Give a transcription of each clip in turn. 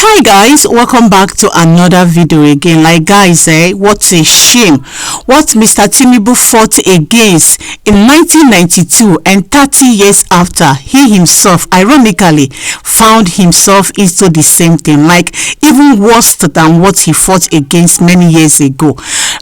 Hi guys, welcome back to another video again. Like guys, what a shame what Mr. Tinubu fought against in 1992, and 30 years after, he himself ironically found himself into the same thing, like even worse than what he fought against many years ago.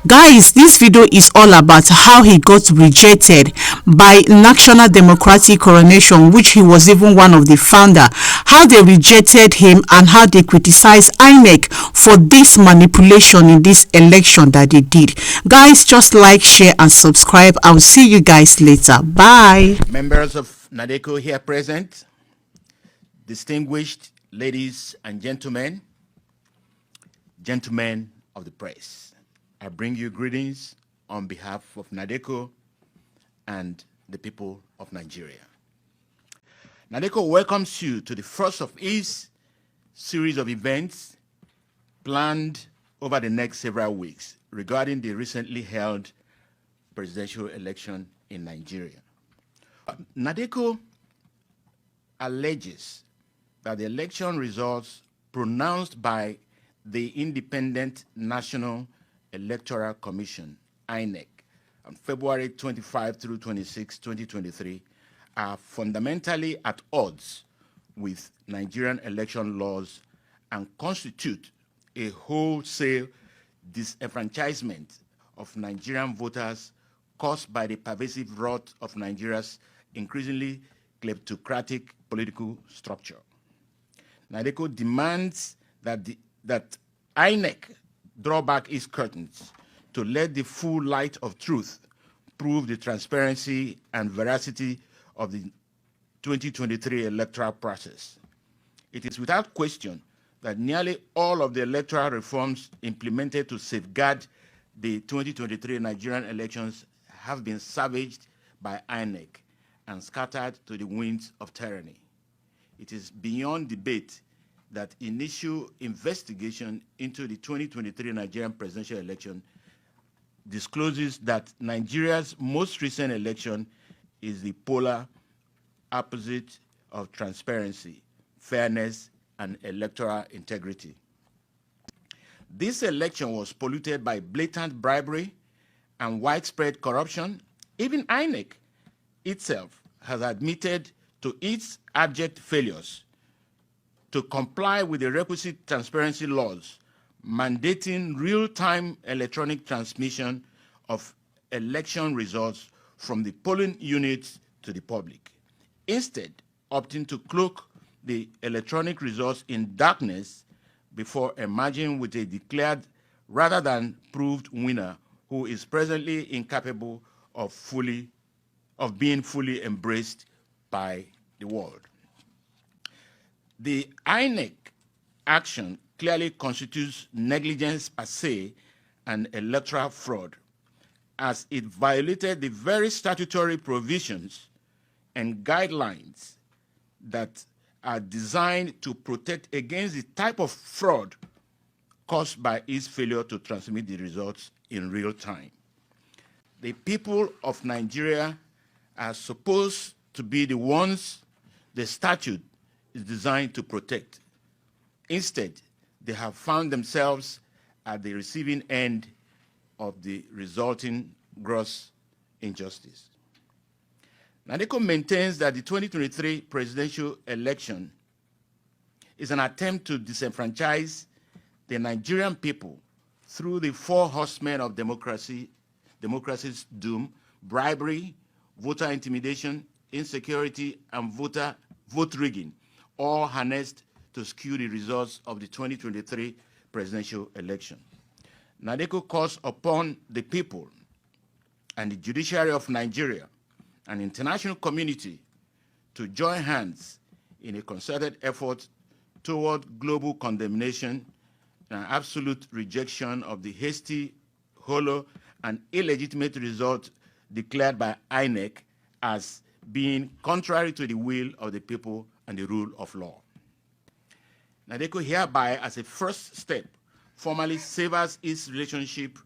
Guys, this video is all about how he got rejected by National Democratic Coronation, which he was even one of the founder, how they rejected him and how they criticize INEC for this manipulation in this election that they did. Guys, just like, share and subscribe. I'll see you guys later. Bye. Members of NADECO here present, distinguished ladies and gentlemen, gentlemen of the press, I bring you greetings on behalf of NADECO and the people of Nigeria. NADECO welcomes you to the first of its series of events planned over the next several weeks regarding the recently held presidential election in Nigeria. NADECO alleges that the election results pronounced by the Independent National Electoral Commission, INEC, on February 25 through 26, 2023, are fundamentally at odds with Nigerian election laws and constitute a wholesale disenfranchisement of Nigerian voters caused by the pervasive rot of Nigeria's increasingly kleptocratic political structure. NADECO demands that INEC draw back its curtains to let the full light of truth prove the transparency and veracity of the 2023 electoral process. It is without question that nearly all of the electoral reforms implemented to safeguard the 2023 Nigerian elections have been savaged by INEC and scattered to the winds of tyranny. It is beyond debate that initial investigation into the 2023 Nigerian presidential election discloses that Nigeria's most recent election is the polar opposite of transparency, fairness, and electoral integrity. This election was polluted by blatant bribery and widespread corruption. Even INEC itself has admitted to its abject failures to comply with the requisite transparency laws mandating real-time electronic transmission of election results from the polling units to the public, instead opting to cloak the electronic results in darkness before emerging with a declared rather than proved winner who is presently incapable of being fully embraced by the world. The INEC action clearly constitutes negligence per se and electoral fraud, as it violated the very statutory provisions and guidelines that are designed to protect against the type of fraud caused by its failure to transmit the results in real time. The people of Nigeria are supposed to be the ones the statute is designed to protect. Instead, they have found themselves at the receiving end of the resulting gross injustice. NADECO maintains that the 2023 presidential election is an attempt to disenfranchise the Nigerian people through the four horsemen of democracy's doom: bribery, voter intimidation, insecurity, and vote rigging, all harnessed to skew the results of the 2023 presidential election. NADECO calls upon the people and the judiciary of Nigeria and international community to join hands in a concerted effort toward global condemnation and absolute rejection of the hasty, hollow, and illegitimate result declared by INEC as being contrary to the will of the people and the rule of law. NADECO hereby, as a first step, formally severs its relationship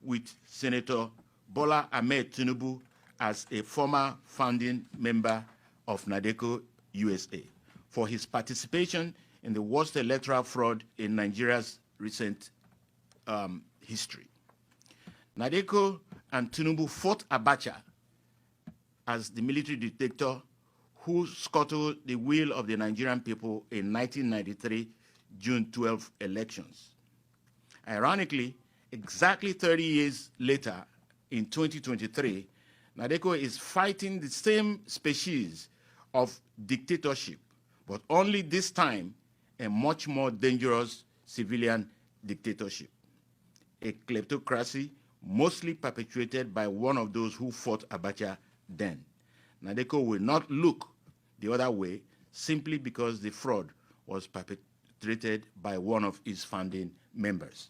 with Senator BolaTinubu as a former founding member of NADECO USA for his participation in the worst electoral fraud in Nigeria's recent history. NADECO and Tinubu fought Abacha as the military dictator who scuttled the will of the Nigerian people in 1993 June 12 elections. Ironically, exactly 30 years later, in 2023, NADECO is fighting the same species of dictatorship, but only this time a much more dangerous civilian dictatorship, a kleptocracy mostly perpetuated by one of those who fought Abacha then. NADECO will not look the other way simply because the fraud was perpetrated by one of its founding members.